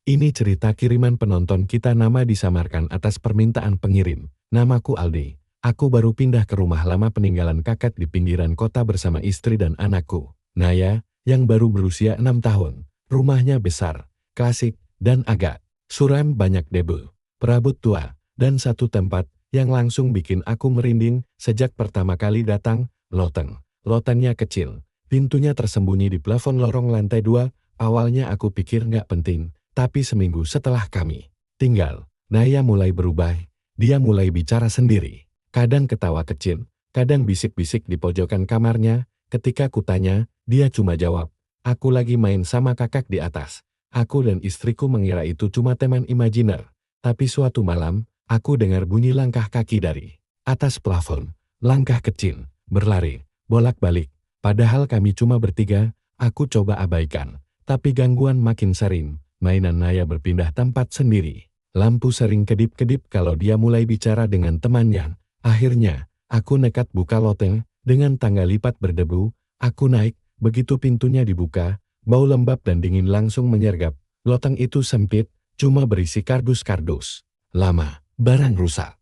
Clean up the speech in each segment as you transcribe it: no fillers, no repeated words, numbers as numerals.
Ini cerita kiriman penonton kita, nama disamarkan atas permintaan pengirim. Namaku Aldi. Aku baru pindah ke rumah lama peninggalan kakak di pinggiran kota bersama istri dan anakku, Naya, yang baru berusia 6 tahun. Rumahnya besar, klasik, dan agak suram, banyak debu, perabot tua, dan satu tempat yang langsung bikin aku merinding sejak pertama kali datang, loteng. Lotannya kecil, pintunya tersembunyi di plafon lorong lantai 2. Awalnya aku pikir nggak penting, tapi seminggu setelah kami tinggal, Naya mulai berubah. Dia mulai bicara sendiri, kadang ketawa kecil, kadang bisik-bisik di pojokan kamarnya. Ketika kutanya, dia cuma jawab, "Aku lagi main sama kakak di atas." Aku dan istriku mengira itu cuma teman imajiner, tapi suatu malam, aku dengar bunyi langkah kaki dari atas plafon. Langkah kecil, berlari, bolak-balik. Padahal kami cuma bertiga. Aku coba abaikan, tapi gangguan makin sering. Mainan Naya berpindah tempat sendiri. Lampu sering kedip-kedip kalau dia mulai bicara dengan temannya. Akhirnya, aku nekat buka loteng. Dengan tangga lipat berdebu, aku naik. Begitu pintunya dibuka, bau lembab dan dingin langsung menyergap. Loteng itu sempit, cuma berisi kardus-kardus lama, barang rusak,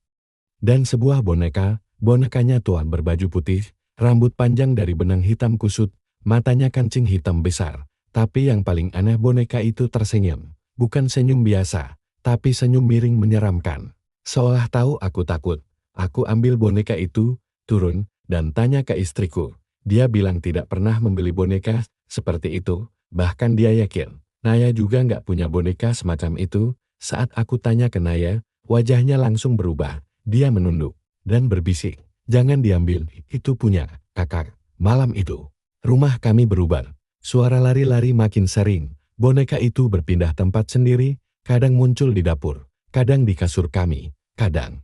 dan sebuah boneka. Bonekanya tuan berbaju putih, rambut panjang dari benang hitam kusut, matanya kancing hitam besar. Tapi yang paling aneh, boneka itu tersenyum. Bukan senyum biasa, tapi senyum miring menyeramkan. Seolah tahu aku takut. Aku ambil boneka itu, turun, dan tanya ke istriku. Dia bilang tidak pernah membeli boneka seperti itu. Bahkan dia yakin Naya juga nggak punya boneka semacam itu. Saat aku tanya ke Naya, wajahnya langsung berubah. Dia menunduk dan berbisik, "Jangan diambil, itu punya kakak." Malam itu, rumah kami berubah. Suara lari-lari makin sering. Boneka itu berpindah tempat sendiri, kadang muncul di dapur, kadang di kasur kami, kadang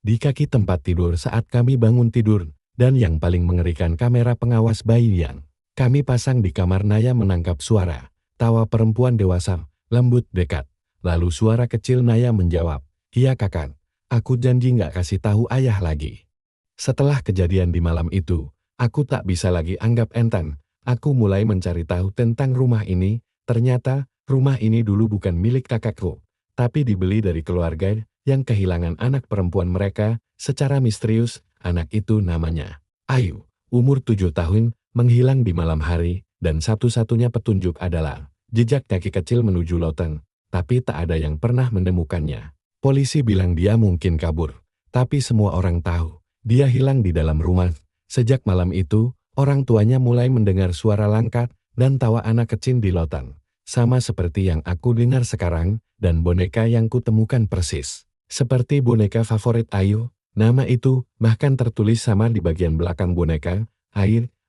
di kaki tempat tidur saat kami bangun tidur. Dan yang paling mengerikan, kamera pengawas bayi yang kami pasang di kamar Naya menangkap suara tawa perempuan dewasa, lembut, dekat. Lalu suara kecil Naya menjawab, "Iya kakak, aku janji nggak kasih tahu ayah lagi." Setelah kejadian di malam itu, aku tak bisa lagi anggap enteng. Aku mulai mencari tahu tentang rumah ini. Ternyata, rumah ini dulu bukan milik kakakku, tapi dibeli dari keluarga yang kehilangan anak perempuan mereka secara misterius. Anak itu namanya Ayu, umur 7 tahun, menghilang di malam hari, dan satu-satunya petunjuk adalah jejak kaki kecil menuju loteng, tapi tak ada yang pernah menemukannya. Polisi bilang dia mungkin kabur, tapi semua orang tahu dia hilang di dalam rumah. Sejak malam itu, orang tuanya mulai mendengar suara langkah dan tawa anak kecil di loteng, sama seperti yang aku dengar sekarang, dan boneka yang kutemukan persis seperti boneka favorit Ayu. Nama itu bahkan tertulis sama di bagian belakang boneka.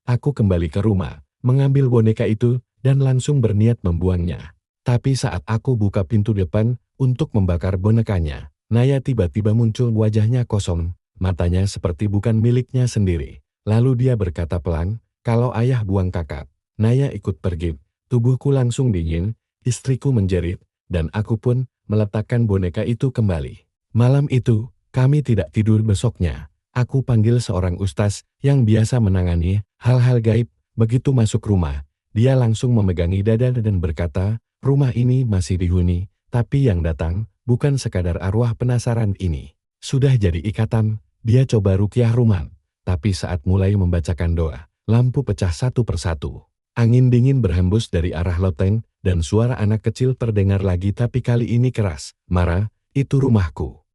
Aku kembali ke rumah, mengambil boneka itu, dan langsung berniat membuangnya. Tapi saat aku buka pintu depan untuk membakar bonekanya, Naya tiba-tiba muncul. Wajahnya kosong, matanya seperti bukan miliknya sendiri. Lalu dia berkata pelan, "Kalau ayah buang kakak, Naya ikut pergi." Tubuhku langsung dingin, istriku menjerit, dan aku pun meletakkan boneka itu kembali. Malam itu, kami tidak tidur. Besoknya, aku panggil seorang ustaz yang biasa menangani hal-hal gaib. Begitu masuk rumah, dia langsung memegangi dada dan berkata, "Rumah ini masih dihuni, tapi yang datang bukan sekadar arwah penasaran ini. Sudah jadi ikatan." Dia coba ruqyah rumah, tapi saat mulai membacakan doa, lampu pecah satu persatu. Angin dingin berhembus dari arah loteng, dan suara anak kecil terdengar lagi, tapi kali ini keras, marah. "Itu rumahku.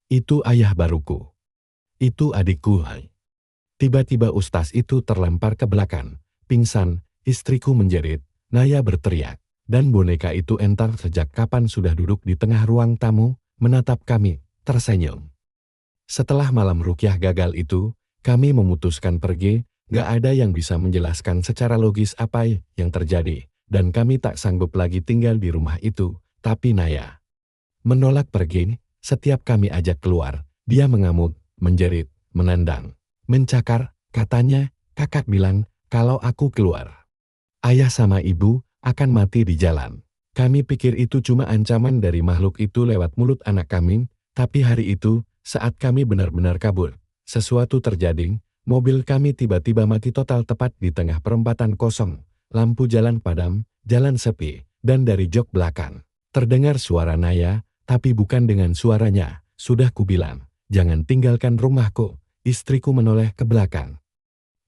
Itu ayah baruku. Itu adikku." Tiba-tiba ustaz itu terlempar ke belakang, pingsan. Istriku menjerit, Naya berteriak, dan boneka itu entar. Sejak kapan sudah duduk di tengah ruang tamu, menatap kami, tersenyum. Setelah malam ruqyah gagal itu, kami memutuskan pergi. Gak ada yang bisa menjelaskan secara logis apa yang terjadi, dan kami tak sanggup lagi tinggal di rumah itu. Tapi Naya menolak pergi. Setiap kami ajak keluar, dia mengamuk, menjerit, menendang, mencakar. Katanya, "Kakak bilang kalau aku keluar, ayah sama ibu akan mati di jalan." Kami pikir itu cuma ancaman dari makhluk itu lewat mulut anak kami. Tapi hari itu, saat kami benar-benar kabur, sesuatu terjadi. Mobil kami tiba-tiba mati total tepat di tengah perempatan kosong. Lampu jalan padam, jalan sepi, dan dari jok belakang Terdengar suara Naya, tapi bukan dengan suaranya. Sudah kubilang, jangan tinggalkan rumahku. Istriku menoleh ke belakang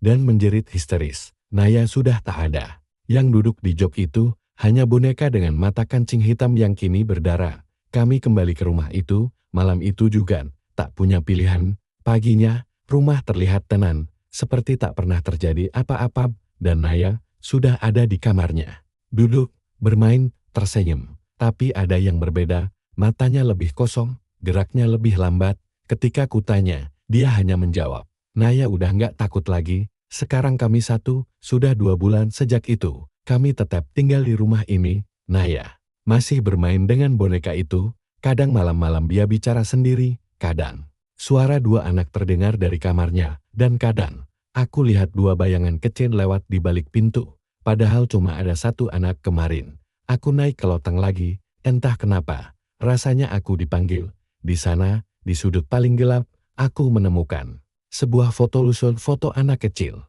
dan menjerit histeris. Naya sudah tak ada. Yang duduk di jok itu hanya boneka dengan mata kancing hitam yang kini berdarah. Kami kembali ke rumah itu, malam itu juga tak punya pilihan. Paginya, rumah terlihat tenang, seperti tak pernah terjadi apa-apa, dan Naya sudah ada di kamarnya. Duduk, bermain, tersenyum. Tapi ada yang berbeda, matanya lebih kosong, geraknya lebih lambat. Ketika kutanya, dia hanya menjawab, Naya udah nggak takut lagi. Sekarang kami satu, sudah 2 bulan sejak itu. Kami tetap tinggal di rumah ini. Naya masih bermain dengan boneka itu. Kadang malam-malam dia bicara sendiri, kadang suara 2 anak terdengar dari kamarnya, dan kadang aku lihat 2 bayangan kecil lewat di balik pintu. Padahal cuma ada 1 anak kemarin. Aku naik ke loteng lagi, entah kenapa. Rasanya aku dipanggil. Di sana, di sudut paling gelap, aku menemukan sebuah foto lusuh foto anak kecil.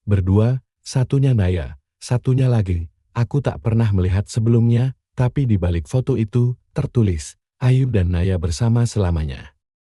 Berdua, satunya Naya, satunya lagi. Aku tak pernah melihat sebelumnya, tapi di balik foto itu tertulis, Ayub dan Naya bersama selamanya.